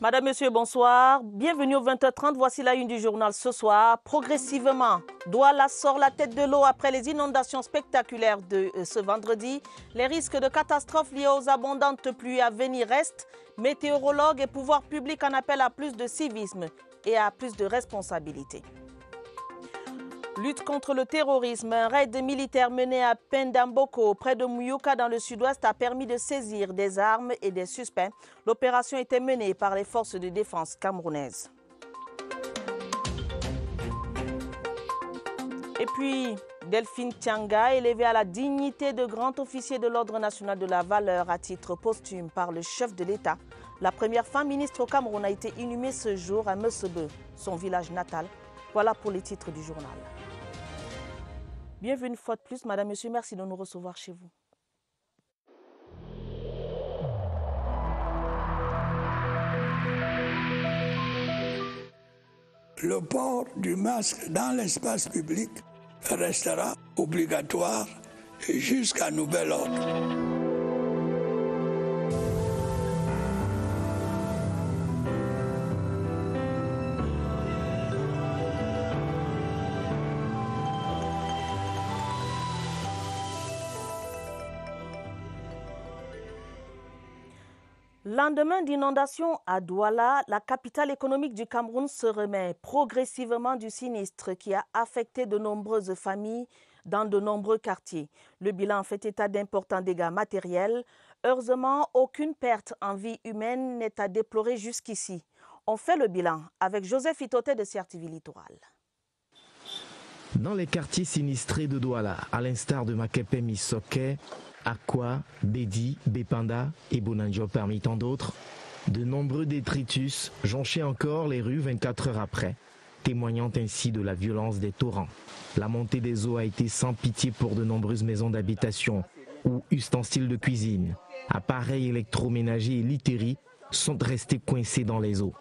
Madame, Monsieur, bonsoir. Bienvenue au 20h30. Voici la une du journal ce soir. Progressivement, Douala sort la tête de l'eau après les inondations spectaculaires de ce vendredi. Les risques de catastrophes liés aux abondantes pluies à venir restent. Météorologues et pouvoirs publics en appellent à plus de civisme et à plus de responsabilité. Lutte contre le terrorisme, un raid militaire mené à Pendamboko, près de Muyuka dans le sud-ouest, a permis de saisir des armes et des suspects. L'opération était menée par les forces de défense camerounaises. Et puis, Delphine Tianga, élevée à la dignité de grand officier de l'Ordre national de la valeur à titre posthume par le chef de l'État. La première femme ministre au Cameroun a été inhumée ce jour à Messebe, son village natal. Voilà pour les titres du journal. Bienvenue une fois de plus, Madame, Monsieur, merci de nous recevoir chez vous. Le port du masque dans l'espace public restera obligatoire jusqu'à nouvel ordre. Lendemain d'inondation à Douala, la capitale économique du Cameroun se remet progressivement du sinistre qui a affecté de nombreuses familles dans de nombreux quartiers. Le bilan fait état d'importants dégâts matériels. Heureusement, aucune perte en vie humaine n'est à déplorer jusqu'ici. On fait le bilan avec Joseph Itoté de CR TV Littoral. Dans les quartiers sinistrés de Douala, à l'instar de Makepe Misoke, Akwa, Bedi, Bepanda et Bonanjo parmi tant d'autres, de nombreux détritus jonchaient encore les rues 24 heures après, témoignant ainsi de la violence des torrents. La montée des eaux a été sans pitié pour de nombreuses maisons d'habitation où ustensiles de cuisine, appareils électroménagers et literies sont restés coincés dans les eaux.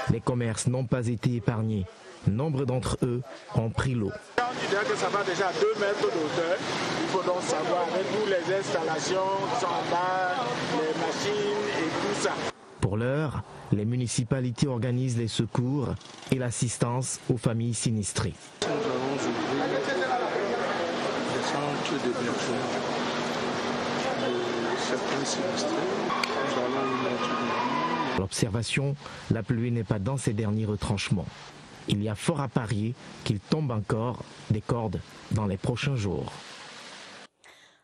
Les commerces n'ont pas été épargnés. Nombre d'entre eux ont pris l'eau. On dirait que ça va déjà à 2 mètres d'hauteur. Il faut donc savoir avec toutes les installations qui sont en bas, les machines et tout ça. Pour l'heure, les municipalités organisent les secours et l'assistance aux familles sinistrées. Nous allons ouvrir des centres d'hébergement de certains sinistrés. Nous allons y mettre L'observation, la pluie n'est pas dans ces derniers retranchements. Il y a fort à parier qu'il tombe encore des cordes dans les prochains jours.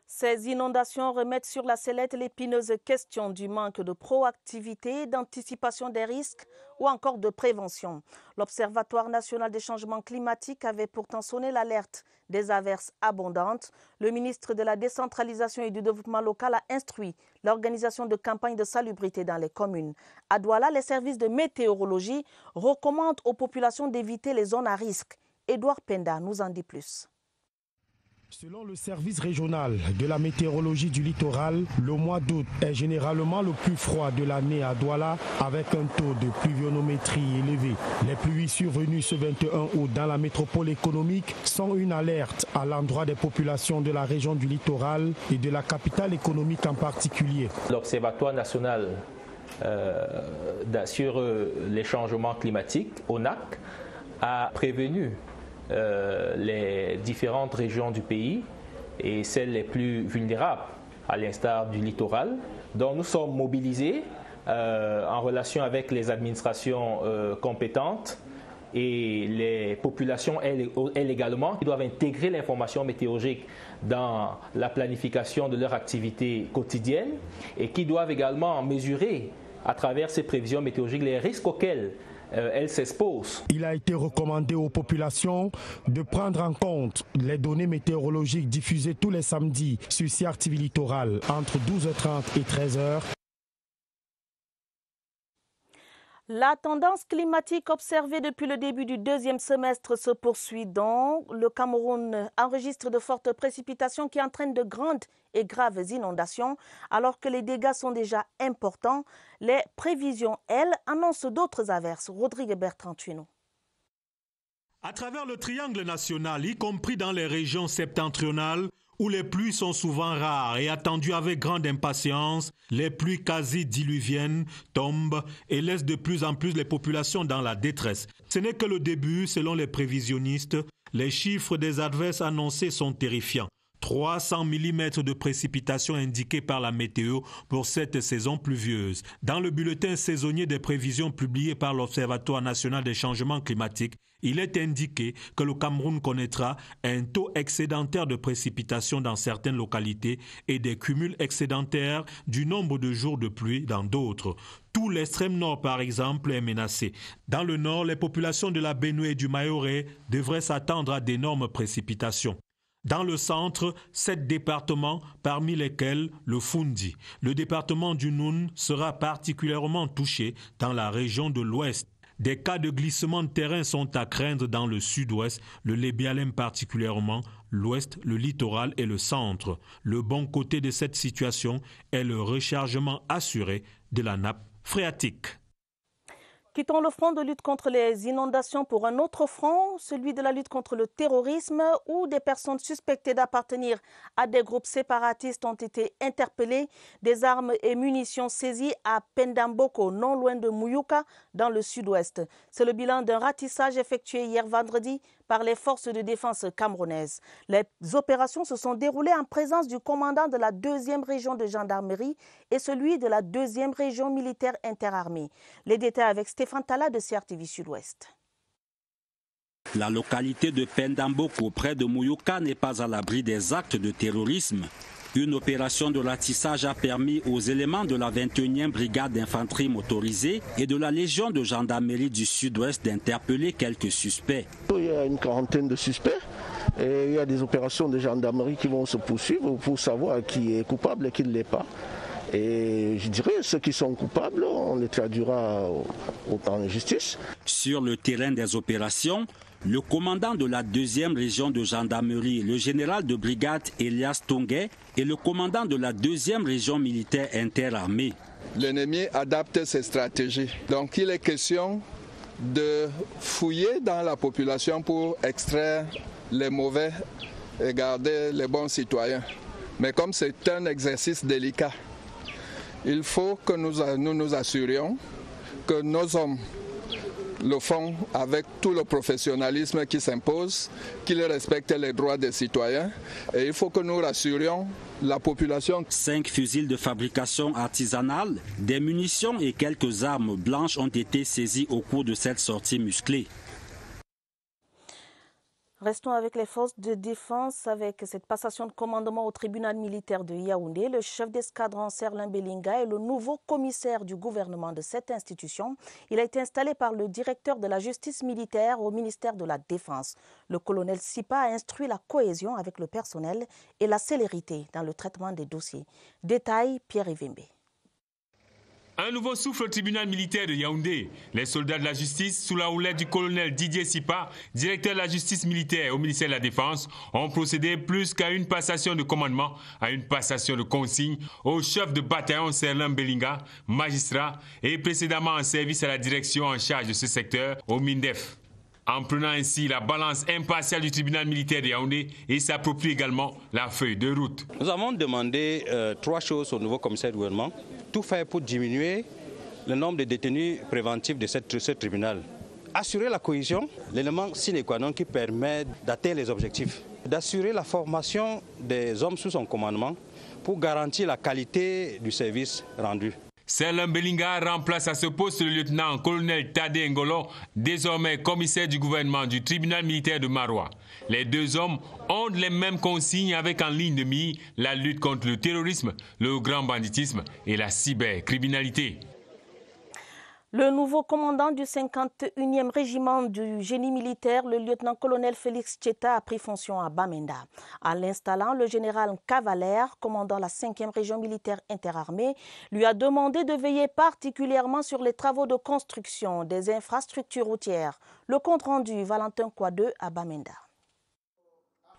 Ces inondations remettent sur la sellette l'épineuse question du manque de proactivité, d'anticipation des risques ou encore de prévention. L'Observatoire national des changements climatiques avait pourtant sonné l'alerte des averses abondantes. Le ministre de la décentralisation et du développement local a instruit l'organisation de campagnes de salubrité dans les communes. À Douala, les services de météorologie recommandent aux populations d'éviter les zones à risque. Édouard Penda nous en dit plus. Selon le service régional de la météorologie du littoral, le mois d'août est généralement le plus froid de l'année à Douala avec un taux de pluviométrie élevé. Les pluies survenues ce 21 août dans la métropole économique sont une alerte à l'endroit des populations de la région du littoral et de la capitale économique en particulier. L'Observatoire national sur les changements climatiques, ONAC, a prévenu les différentes régions du pays et celles les plus vulnérables, à l'instar du littoral. Donc nous sommes mobilisés en relation avec les administrations compétentes et les populations, elles également, qui doivent intégrer l'information météorologique dans la planification de leur activité quotidienne et qui doivent également mesurer à travers ces prévisions météorologiques les risques auxquels elle s'expose. Il a été recommandé aux populations de prendre en compte les données météorologiques diffusées tous les samedis sur CR TV Littoral entre 12h30 et 13h. La tendance climatique observée depuis le début du deuxième semestre se poursuit donc. Le Cameroun enregistre de fortes précipitations qui entraînent de grandes et graves inondations. Alors que les dégâts sont déjà importants, les prévisions, elles, annoncent d'autres averses. Rodrigue Bertrand-Tuino. À travers le triangle national, y compris dans les régions septentrionales, où les pluies sont souvent rares et attendues avec grande impatience, les pluies quasi-diluviennes tombent et laissent de plus en plus les populations dans la détresse. Ce n'est que le début, selon les prévisionnistes. Les chiffres des adverses annoncés sont terrifiants. 300 mm de précipitations indiquées par la météo pour cette saison pluvieuse. Dans le bulletin saisonnier des prévisions publié par l'Observatoire national des changements climatiques, il est indiqué que le Cameroun connaîtra un taux excédentaire de précipitations dans certaines localités et des cumuls excédentaires du nombre de jours de pluie dans d'autres. Tout l'extrême nord, par exemple, est menacé. Dans le nord, les populations de la Benue et du Mayoré devraient s'attendre à d'énormes précipitations. Dans le centre, 7 départements, parmi lesquels le Fundi. Le département du Noun sera particulièrement touché dans la région de l'Ouest. Des cas de glissement de terrain sont à craindre dans le sud-ouest, le Lébialem particulièrement, l'ouest, le littoral et le centre. Le bon côté de cette situation est le rechargement assuré de la nappe phréatique. Quittons le front de lutte contre les inondations pour un autre front, celui de la lutte contre le terrorisme, où des personnes suspectées d'appartenir à des groupes séparatistes ont été interpellées. Des armes et munitions saisies à Pendamboko, non loin de Mouyouka, dans le sud-ouest. C'est le bilan d'un ratissage effectué hier vendredi par les forces de défense camerounaises. Les opérations se sont déroulées en présence du commandant de la 2e région de gendarmerie et celui de la 2e région militaire interarmée. Les détails avec Stéphane Tala de CRTV Sud-Ouest. La localité de Pendamboko, près de Mouyouka, n'est pas à l'abri des actes de terrorisme. Une opération de ratissage a permis aux éléments de la 21e brigade d'infanterie motorisée et de la Légion de gendarmerie du Sud-Ouest d'interpeller quelques suspects. Il y a une quarantaine de suspects et il y a des opérations de gendarmerie qui vont se poursuivre pour savoir qui est coupable et qui ne l'est pas. Et je dirais, ceux qui sont coupables, on les traduira en justice. Sur le terrain des opérations, le commandant de la 2e région de gendarmerie, le général de brigade Elias Tonguet, et le commandant de la 2e région militaire interarmée. L'ennemi adapte ses stratégies. Donc il est question de fouiller dans la population pour extraire les mauvais et garder les bons citoyens. Mais comme c'est un exercice délicat, il faut que nous nous assurions que nos hommes le font avec tout le professionnalisme qui s'impose, qu'ils respectent les droits des citoyens. Et il faut que nous rassurions la population. 5 fusils de fabrication artisanale, des munitions et quelques armes blanches ont été saisies au cours de cette sortie musclée. Restons avec les forces de défense avec cette passation de commandement au tribunal militaire de Yaoundé. Le chef d'escadron Serlin Belinga est le nouveau commissaire du gouvernement de cette institution. Il a été installé par le directeur de la justice militaire au ministère de la Défense. Le colonel Sipa a instruit la cohésion avec le personnel et la célérité dans le traitement des dossiers. Détail, Pierre Evembe. Un nouveau souffle au tribunal militaire de Yaoundé. Les soldats de la justice, sous la houlette du colonel Didier Sipa, directeur de la justice militaire au ministère de la Défense, ont procédé plus qu'à une passation de commandement, à une passation de consigne au chef de bataillon Serlin Belinga, magistrat et précédemment en service à la direction en charge de ce secteur au MINDEF. En prenant ainsi la balance impartiale du tribunal militaire de Yaoundé et s'approprie également la feuille de route. Nous avons demandé 3 choses au nouveau commissaire du gouvernement. Tout faire pour diminuer le nombre de détenus préventifs de ce tribunal. Assurer la cohésion, l'élément sine qua non qui permet d'atteindre les objectifs. D'assurer la formation des hommes sous son commandement pour garantir la qualité du service rendu. Serlin Belinga remplace à ce poste le lieutenant-colonel Tadé Ngolo, désormais commissaire du gouvernement du tribunal militaire de Maroua. Les deux hommes ont les mêmes consignes avec en ligne de mire la lutte contre le terrorisme, le grand banditisme et la cybercriminalité. Le nouveau commandant du 51e régiment du génie militaire, le lieutenant-colonel Félix Tcheta, a pris fonction à Bamenda. En l'installant, le général Cavalaire, commandant la 5e région militaire interarmée, lui a demandé de veiller particulièrement sur les travaux de construction des infrastructures routières. Le compte-rendu, Valentin Kouadeux à Bamenda.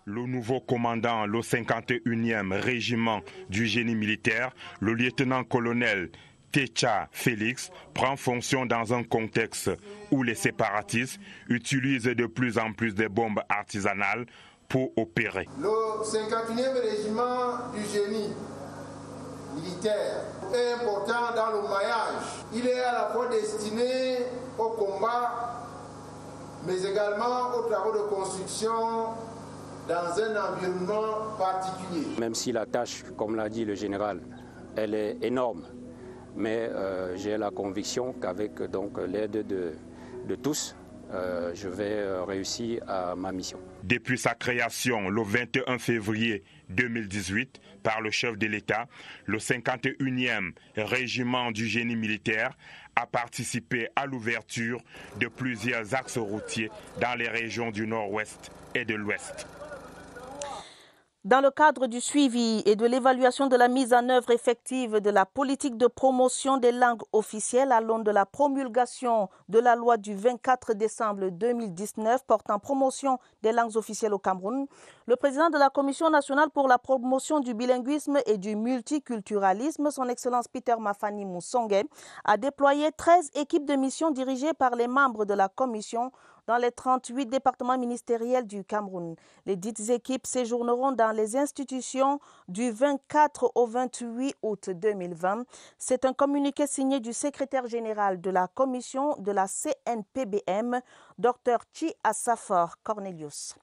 Le nouveau commandant, le 51e régiment du génie militaire, le lieutenant-colonel Tchéta Félix, prend fonction dans un contexte où les séparatistes utilisent de plus en plus des bombes artisanales pour opérer. Le 51e régiment du génie militaire est important dans le maillage. Il est à la fois destiné au combat, mais également aux travaux de construction dans un environnement particulier. Même si la tâche, comme l'a dit le général, elle est énorme, mais j'ai la conviction qu'avec l'aide de tous, je vais réussir à ma mission. Depuis sa création le 21 février 2018 par le chef de l'État, le 51e régiment du génie militaire a participé à l'ouverture de plusieurs axes routiers dans les régions du Nord-Ouest et de l'Ouest. Dans le cadre du suivi et de l'évaluation de la mise en œuvre effective de la politique de promotion des langues officielles à l'aune de la promulgation de la loi du 24 décembre 2019 portant promotion des langues officielles au Cameroun, le président de la Commission nationale pour la promotion du bilinguisme et du multiculturalisme, son Excellence Peter Mafani Moussongé, a déployé 13 équipes de mission dirigées par les membres de la Commission dans les 38 départements ministériels du Cameroun. Les dites équipes séjourneront dans les institutions du 24 au 28 août 2020. C'est un communiqué signé du secrétaire général de la commission de la CNPBM, Dr Chi Assafor Cornelius.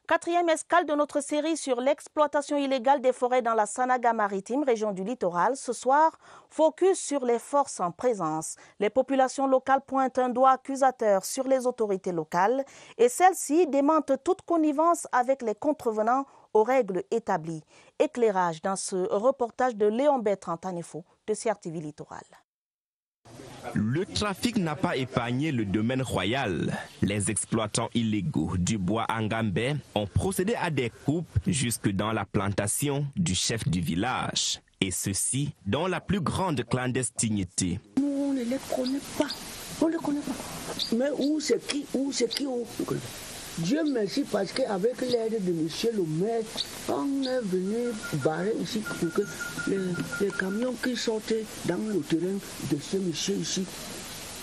Quatrième escale de notre série sur l'exploitation illégale des forêts dans la Sanaga maritime, région du littoral. Ce soir, focus sur les forces en présence. Les populations locales pointent un doigt accusateur sur les autorités locales et celles-ci démentent toute connivence avec les contrevenants aux règles établies. Éclairage dans ce reportage de Léon Bertrand-Tanefo de CRTV Littoral. Le trafic n'a pas épargné le domaine royal. Les exploitants illégaux du bois Angambé ont procédé à des coupes jusque dans la plantation du chef du village. Et ceci dans la plus grande clandestinité. Nous, on ne les connaît pas. On ne les connaît pas. Mais où c'est qui Dieu merci parce qu'avec l'aide de monsieur le maire, on est venu barrer ici pour que les camions qui sortaient dans le terrain de ce monsieur ici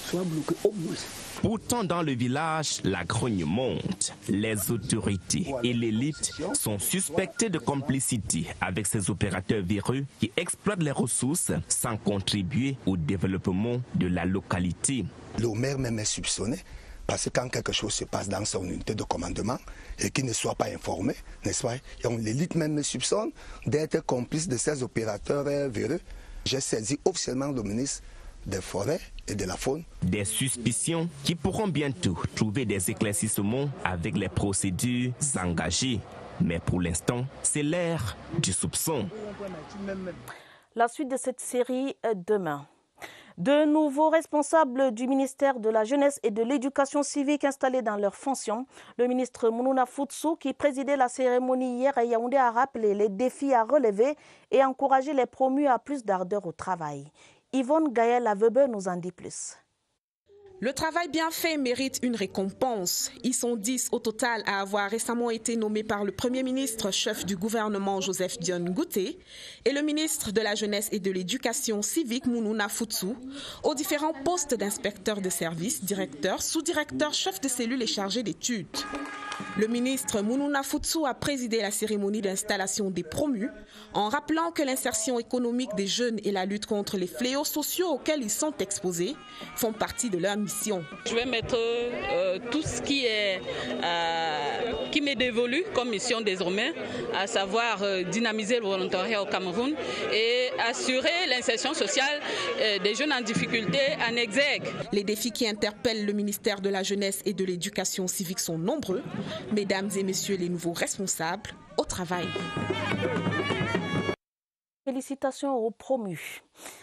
soient bloqués au moins. Pourtant, dans le village, la grogne monte. Les autorités et l'élite sont suspectés de complicité avec ces opérateurs véreux qui exploitent les ressources sans contribuer au développement de la localité. Le maire même est soupçonné. Parce que quand quelque chose se passe dans son unité de commandement et qu'il ne soit pas informé, n'est-ce pas, l'élite même me soupçonne d'être complice de ces opérateurs véreux. J'ai saisi officiellement le ministre des Forêts et de la Faune. Des suspicions qui pourront bientôt trouver des éclaircissements avec les procédures engagées. Mais pour l'instant, c'est l'ère du soupçon. La suite de cette série demain. De nouveaux responsables du ministère de la Jeunesse et de l'Éducation civique installés dans leurs fonctions. Le ministre Mounouna Futsu, qui présidait la cérémonie hier à Yaoundé, a rappelé les défis à relever et encouragé les promus à plus d'ardeur au travail. Yvonne Gaël-Avebe nous en dit plus. Le travail bien fait mérite une récompense. Ils sont 10 au total à avoir récemment été nommés par le Premier ministre, chef du gouvernement Joseph Dione Ngouté, et le ministre de la Jeunesse et de l'Éducation civique Mounouna Futsu, aux différents postes d'inspecteur de service, directeur, sous-directeur, chef de cellule et chargé d'études. Le ministre Mounouna Futsu a présidé la cérémonie d'installation des promus en rappelant que l'insertion économique des jeunes et la lutte contre les fléaux sociaux auxquels ils sont exposés font partie de leur mission. Je vais mettre tout ce qui m'est dévolu comme mission désormais, à savoir dynamiser le volontariat au Cameroun et assurer l'insertion sociale des jeunes en difficulté en exergue. Les défis qui interpellent le ministère de la Jeunesse et de l'Éducation civique sont nombreux. Mesdames et messieurs les nouveaux responsables, au travail. Félicitations aux promus.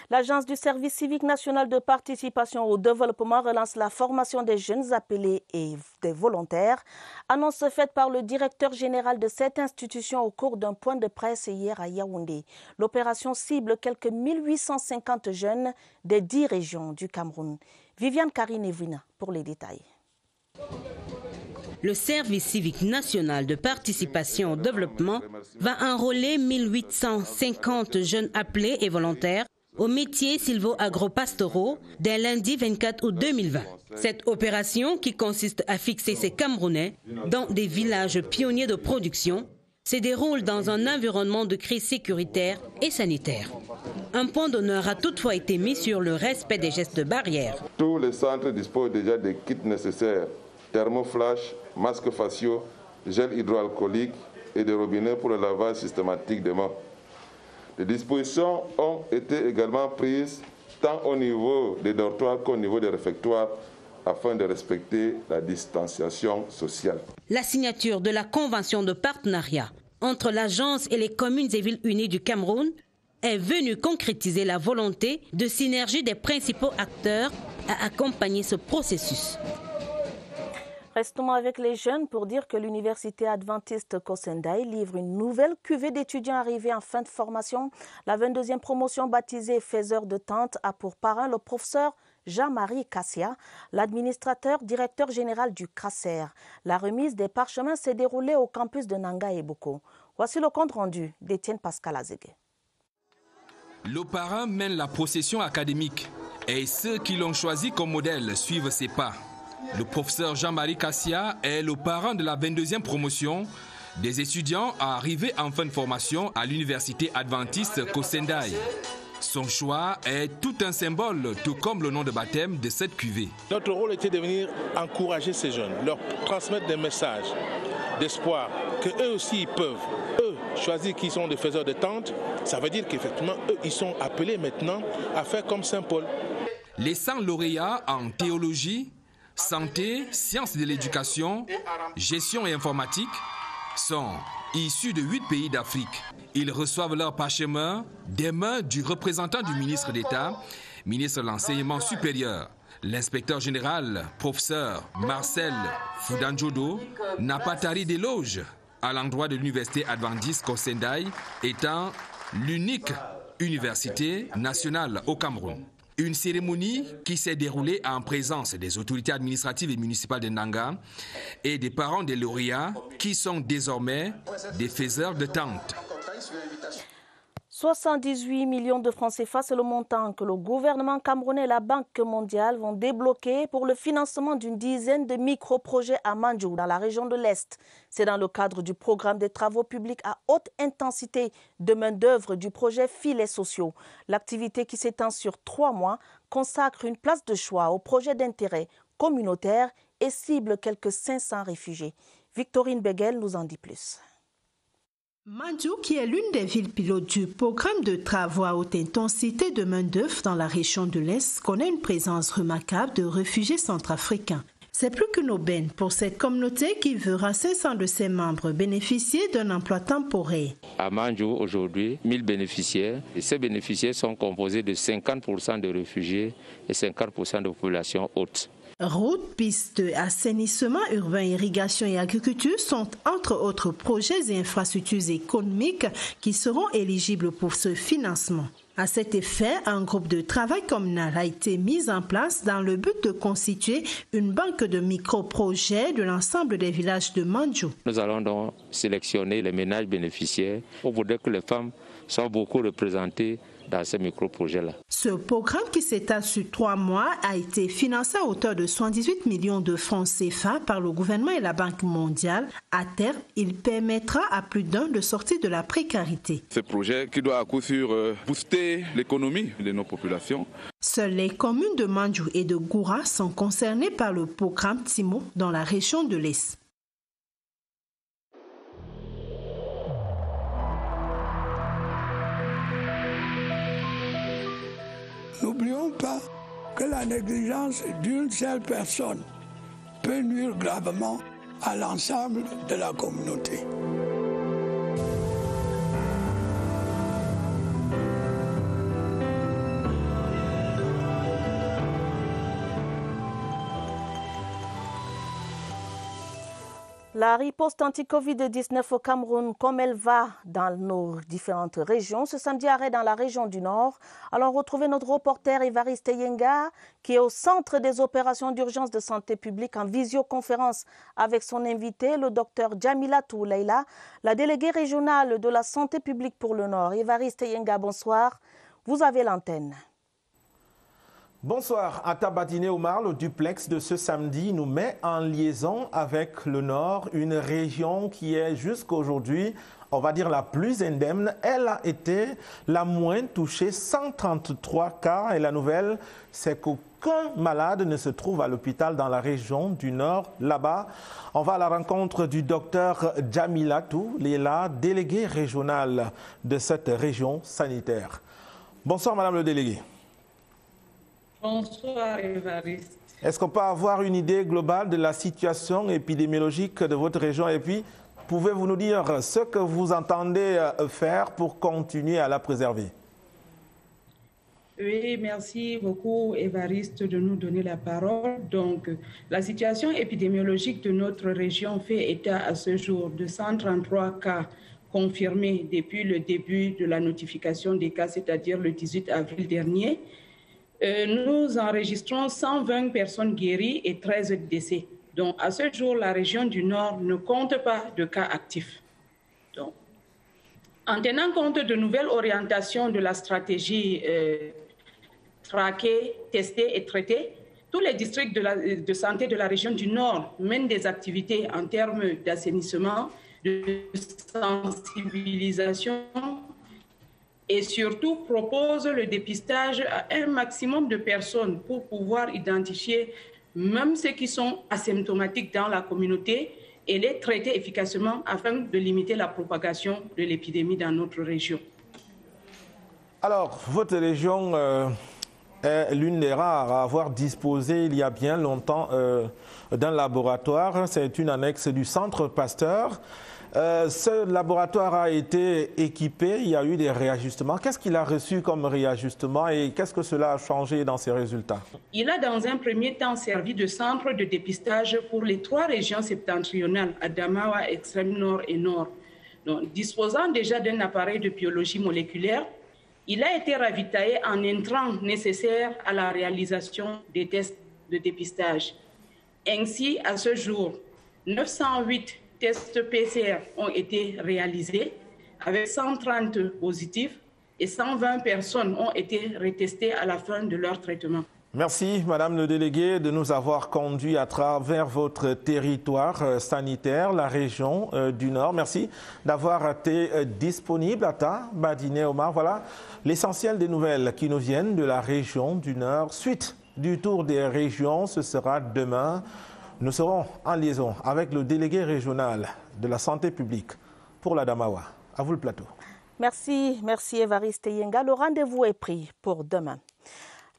L'Agence du service civique national de participation au développement relance la formation des jeunes appelés et des volontaires. Annonce faite par le directeur général de cette institution au cours d'un point de presse hier à Yaoundé. L'opération cible quelques 1850 jeunes des 10 régions du Cameroun. Viviane Karine-Evina pour les détails. Le service civique national de participation au développement va enrôler 1850 jeunes appelés et volontaires aux métiers sylvo-agro-pastoraux dès lundi 24 août 2020. Cette opération, qui consiste à fixer ces Camerounais dans des villages pionniers de production, se déroule dans un environnement de crise sécuritaire et sanitaire. Un point d'honneur a toutefois été mis sur le respect des gestes barrières. Tous les centres disposent déjà des kits nécessaires, thermoflash, masques faciaux, gel hydroalcoolique et des robinets pour le lavage systématique des mains. Des dispositions ont été également prises tant au niveau des dortoirs qu'au niveau des réfectoires afin de respecter la distanciation sociale. La signature de la convention de partenariat entre l'agence et les communes et villes unies du Cameroun est venue concrétiser la volonté de synergie des principaux acteurs à accompagner ce processus. Restons avec les jeunes pour dire que l'université adventiste Kosendai livre une nouvelle cuvée d'étudiants arrivés en fin de formation. La 22e promotion baptisée Faiseurs de tentes a pour parrain le professeur Jean-Marie Kassia, l'administrateur directeur général du CRASER. La remise des parchemins s'est déroulée au campus de Nanga et Boko. Voici le compte rendu d'Étienne Pascal Azégué. Le parrain mène la procession académique et ceux qui l'ont choisi comme modèle suivent ses pas. Le professeur Jean-Marie Kassia est le parrain de la 22e promotion des étudiants arrivés en fin de formation à l'université adventiste Kosendai. Son choix est tout un symbole, tout comme le nom de baptême de cette cuvée. Notre rôle était de venir encourager ces jeunes, leur transmettre des messages d'espoir, qu'eux aussi ils peuvent. Eux, choisir qu'ils sont des faiseurs de tentes, ça veut dire qu'effectivement, eux, ils sont appelés maintenant à faire comme Saint Paul. Les 100 lauréats en théologie, santé, sciences de l'éducation, gestion et informatique sont issus de 8 pays d'Afrique. Ils reçoivent leur parchemin des mains du représentant du ministre d'État, ministre de l'Enseignement supérieur. L'inspecteur général, professeur Marcel Foudanjodo, n'a pas tari d'éloges à l'endroit de l'université adventiste Kosendai, étant l'unique université nationale au Cameroun. Une cérémonie qui s'est déroulée en présence des autorités administratives et municipales de Nanga et des parents des lauréats qui sont désormais des faiseurs de tentes. 78 millions de francs CFA, c'est le montant que le gouvernement camerounais et la Banque mondiale vont débloquer pour le financement d'une dizaine de micro-projets à Mandjou, dans la région de l'Est. C'est dans le cadre du programme des travaux publics à haute intensité de main-d'œuvre du projet Filets sociaux. L'activité qui s'étend sur 3 mois consacre une place de choix au projet d'intérêt communautaire et cible quelques 500 réfugiés. Victorine Beguel nous en dit plus. Mandjou, qui est l'une des villes pilotes du programme de travaux à haute intensité de main-d'œuvre dans la région de l'Est, connaît une présence remarquable de réfugiés centrafricains. C'est plus qu'une aubaine pour cette communauté qui verra 500 de ses membres bénéficier d'un emploi temporaire. À Mandjou, aujourd'hui, 1000 bénéficiaires. Et ces bénéficiaires sont composés de 50% de réfugiés et 50% de population haute. Routes, pistes, assainissement urbain, irrigation et agriculture sont entre autres projets et infrastructures économiques qui seront éligibles pour ce financement. À cet effet, un groupe de travail communal a été mis en place dans le but de constituer une banque de micro-projets de l'ensemble des villages de Mandjou. Nous allons donc sélectionner les ménages bénéficiaires. On voudrait que les femmes soient beaucoup représentées dans ces micro-projets-là. Ce programme qui s'étale sur 3 mois a été financé à hauteur de 78 millions de francs CFA par le gouvernement et la Banque mondiale. À terme, il permettra à plus d'un de sortir de la précarité. Ce projet qui doit à coup sûr booster l'économie de nos populations. Seules les communes de Mandjou et de Goura sont concernées par le programme TIMO dans la région de l'Est. N'oublions pas que la négligence d'une seule personne peut nuire gravement à l'ensemble de la communauté. La riposte anti-Covid-19 au Cameroun, comme elle va dans nos différentes régions, ce samedi arrêt dans la région du Nord. Alors retrouvez notre reporter Évariste Yenga qui est au centre des opérations d'urgence de santé publique en visioconférence avec son invité, le docteur Djamila Touleila, la déléguée régionale de la santé publique pour le Nord. Évariste Yenga, bonsoir. Vous avez l'antenne. Bonsoir, Atta Badiné Omar, le duplex de ce samedi nous met en liaison avec le Nord, une région qui est jusqu'aujourd'hui, on va dire, la plus indemne. Elle a été la moins touchée, 133 cas. Et la nouvelle, c'est qu'aucun malade ne se trouve à l'hôpital dans la région du Nord. Là-bas, on va à la rencontre du docteur Djamilatou Lela, délégué régional de cette région sanitaire. Bonsoir, madame le délégué. Bonsoir, Évariste. Est-ce qu'on peut avoir une idée globale de la situation épidémiologique de votre région? Et puis, pouvez-vous nous dire ce que vous entendez faire pour continuer à la préserver? Oui, merci beaucoup, Évariste, de nous donner la parole. Donc, la situation épidémiologique de notre région fait état à ce jour de 133 cas confirmés depuis le début de la notification des cas, c'est-à-dire le 18 avril dernier. Nous enregistrons 120 personnes guéries et 13 décès. Donc, à ce jour, la région du Nord ne compte pas de cas actifs. Donc, en tenant compte de nouvelles orientations de la stratégie traquer, tester et traiter, tous les districts de santé de la région du Nord mènent des activités en termes d'assainissement, de sensibilisation, et surtout propose le dépistage à un maximum de personnes pour pouvoir identifier même ceux qui sont asymptomatiques dans la communauté et les traiter efficacement afin de limiter la propagation de l'épidémie dans notre région. Alors, votre région est l'une des rares à avoir disposé il y a bien longtemps d'un laboratoire. C'est une annexe du Centre Pasteur. Ce laboratoire a été équipé, il y a eu des réajustements. Qu'est-ce qu'il a reçu comme réajustement et qu'est-ce que cela a changé dans ses résultats? Il a dans un premier temps servi de centre de dépistage pour les 3 régions septentrionales, Adamawa, Extrême Nord et Nord. Donc, disposant déjà d'un appareil de biologie moléculaire, il a été ravitaillé en intrants nécessaires à la réalisation des tests de dépistage. Ainsi, à ce jour, 908 tests PCR ont été réalisés avec 130 positifs et 120 personnes ont été retestées à la fin de leur traitement. Merci, Madame le délégué, de nous avoir conduits à travers votre territoire sanitaire, la région du Nord. Merci d'avoir été disponible. Atta Badiné Omar, voilà l'essentiel des nouvelles qui nous viennent de la région du Nord. Suite du tour des régions, ce sera demain. Nous serons en liaison avec le délégué régional de la santé publique pour l'Adamawa. À vous le plateau. Merci Évariste Yenga. Le rendez-vous est pris pour demain.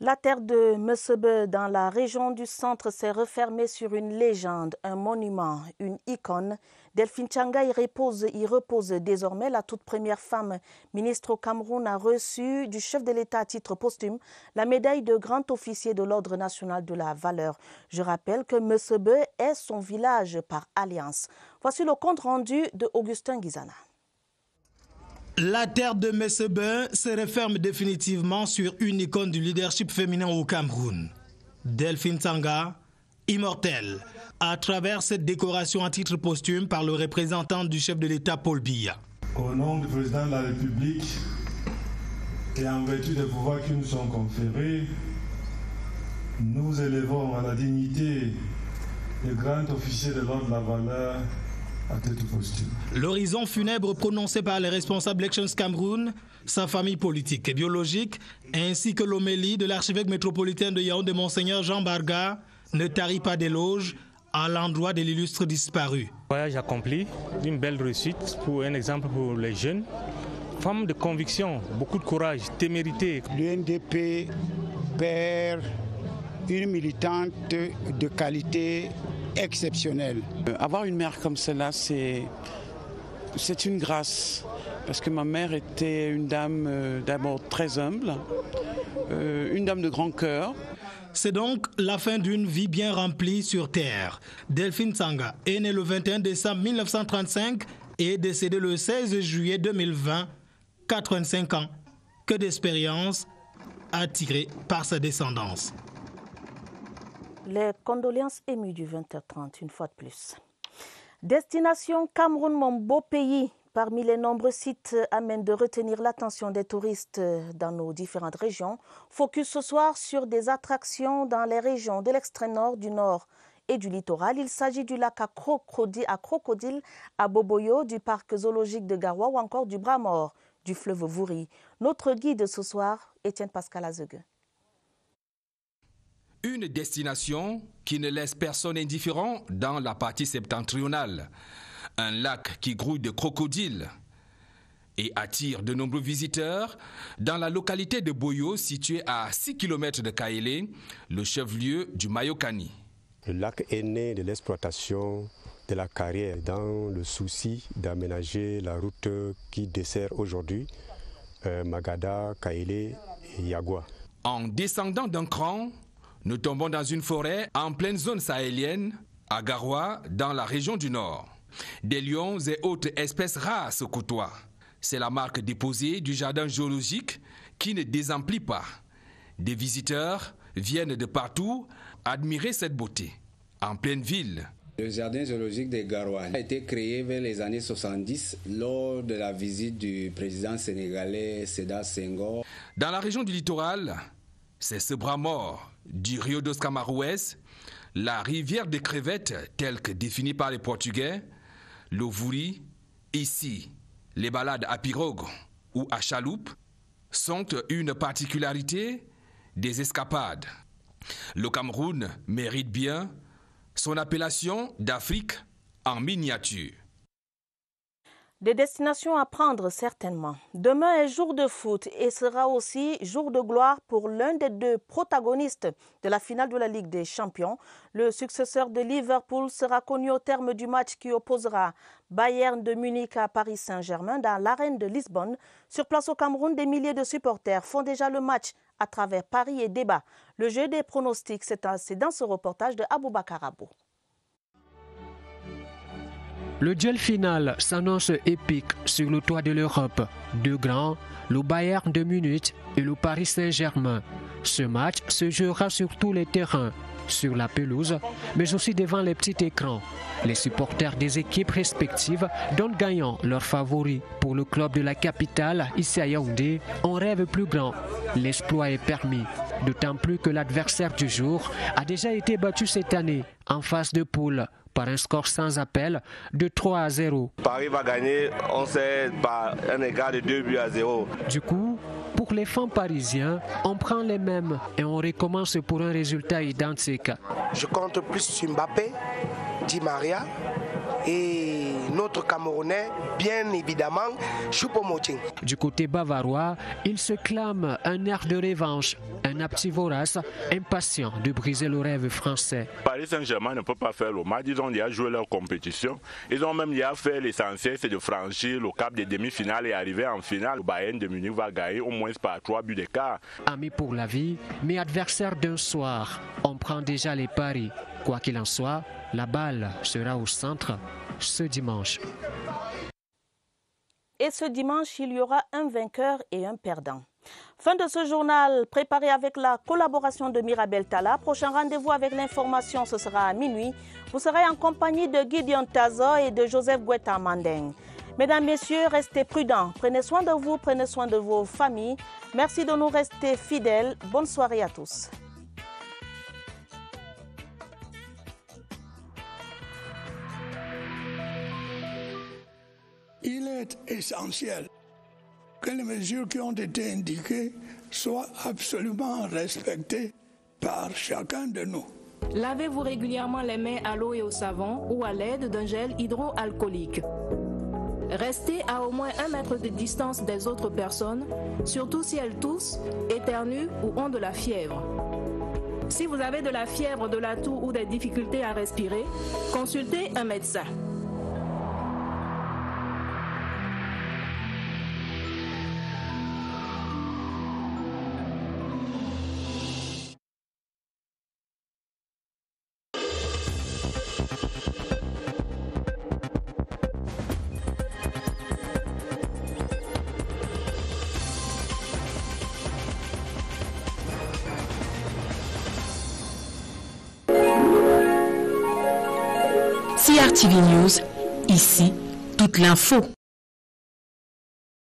La terre de Mesebe dans la région du centre s'est refermée sur une légende, un monument, une icône. Delphine Changa y repose désormais. La toute première femme ministre au Cameroun a reçu du chef de l'État à titre posthume la médaille de grand officier de l'Ordre national de la valeur. Je rappelle que Mesebe est son village par alliance. Voici le compte rendu de Augustin Guizana. La terre de Mesebe se referme définitivement sur une icône du leadership féminin au Cameroun. Delphine Tsanga, immortelle, à travers cette décoration à titre posthume par le représentant du chef de l'État Paul Biya. Au nom du président de la République et en vertu des pouvoirs qui nous sont conférés, nous élevons à la dignité de grand officier de l'Ordre de la valeur à titre posthume. L'horizon funèbre prononcé par les responsables Elections Cameroun, sa famille politique et biologique, ainsi que l'homélie de l'archevêque métropolitain de Yaoundé, Monseigneur Jean Barga, ne tarit pas d'éloges à l'endroit de l'illustre disparu. Voyage accompli, une belle réussite, pour un exemple pour les jeunes. Femme de conviction, beaucoup de courage, témérité. L'UNDP perd une militante de qualité exceptionnelle. Avoir une mère comme celle-là, c'est une grâce. Parce que ma mère était une dame d'abord très humble, une dame de grand cœur. C'est donc la fin d'une vie bien remplie sur Terre. Delphine Tsanga est née le 21 décembre 1935 et est décédée le 16 juillet 2020, 85 ans. Que d'expérience attirée par sa descendance. Les condoléances émues du 20h30, une fois de plus. Destination Cameroun, mon beau pays. parmi les nombreux sites amènent de retenir l'attention des touristes dans nos différentes régions. Focus ce soir sur des attractions dans les régions de l'extrême nord, du nord et du littoral. Il s'agit du lac à Crocodile, à Boboyo, du parc zoologique de Garoua ou encore du bras mort du fleuve Vouri. Notre guide ce soir, Étienne Pascal Azegue. Une destination qui ne laisse personne indifférent dans la partie septentrionale. Un lac qui grouille de crocodiles et attire de nombreux visiteurs dans la localité de Boyo, située à 6 km de Kaélé, le chef-lieu du Mayokani. Le lac est né de l'exploitation de la carrière dans le souci d'aménager la route qui dessert aujourd'hui Magada, Kaélé et Yagua. En descendant d'un cran, nous tombons dans une forêt en pleine zone sahélienne, à Garoua, dans la région du Nord. Des lions et autres espèces rares se côtoient. C'est la marque déposée du jardin géologique qui ne désemplit pas. Des visiteurs viennent de partout admirer cette beauté. En pleine ville. Le jardin zoologique de Garoua a été créé vers les années 70 lors de la visite du président sénégalais Sédar Senghor. Dans la région du littoral, c'est ce bras mort du Rio dos Camarouès, la rivière des crevettes telle que définie par les Portugais, le Vouri. Ici, les balades à pirogue ou à chaloupe sont une particularité des escapades. Le Cameroun mérite bien son appellation d'Afrique en miniature. Des destinations à prendre certainement. Demain est jour de foot et sera aussi jour de gloire pour l'un des deux protagonistes de la finale de la Ligue des Champions. Le successeur de Liverpool sera connu au terme du match qui opposera Bayern de Munich à Paris Saint-Germain dans l'arène de Lisbonne. Sur place au Cameroun, des milliers de supporters font déjà le match à travers Paris et débat. Le jeu des pronostics, c'est dans ce reportage de Aboubakar Abou. Le duel final s'annonce épique sur le toit de l'Europe. Deux grands, le Bayern de Munich et le Paris Saint-Germain. Ce match se jouera sur tous les terrains, sur la pelouse, mais aussi devant les petits écrans. Les supporters des équipes respectives donnent gagnant leurs favoris. Pour le club de la capitale, ici à Yaoundé, on rêve plus grand. L'exploit est permis, d'autant plus que l'adversaire du jour a déjà été battu cette année en phase de poule par un score sans appel de 3-0. Paris va gagner, on sait, par un écart de 2-0. Du coup, pour les fans parisiens, on prend les mêmes et on recommence pour un résultat identique. Je compte plus sur Mbappé, Di Maria et notre Camerounais, bien évidemment, Choupo-Moting. Du côté bavarois, il se clame un air de revanche, un apti vorace, impatient de briser le rêve français. Paris Saint-Germain ne peut pas faire le match, ils ont déjà joué leur compétition. Ils ont même déjà fait l'essentiel, c'est de franchir le cap des demi-finales et arriver en finale. Le Bayern de Munich va gagner au moins par 3 buts d'écart. Amis pour la vie, mais adversaires d'un soir, on prend déjà les paris. Quoi qu'il en soit, la balle sera au centre ce dimanche. Et ce dimanche, il y aura un vainqueur et un perdant. Fin de ce journal préparé avec la collaboration de Mirabel Tala. Prochain rendez-vous avec l'information, ce sera à minuit. Vous serez en compagnie de Gideon Tazo et de Joseph Guetta Mandeng. Mesdames, Messieurs, restez prudents. Prenez soin de vous, prenez soin de vos familles. Merci de nous rester fidèles. Bonne soirée à tous. Il est essentiel que les mesures qui ont été indiquées soient absolument respectées par chacun de nous. Lavez-vous régulièrement les mains à l'eau et au savon ou à l'aide d'un gel hydroalcoolique. Restez à au moins 1 mètre de distance des autres personnes, surtout si elles toussent, éternuent ou ont de la fièvre. Si vous avez de la fièvre, de la toux ou des difficultés à respirer, consultez un médecin. CRTV News, ici, toute l'info.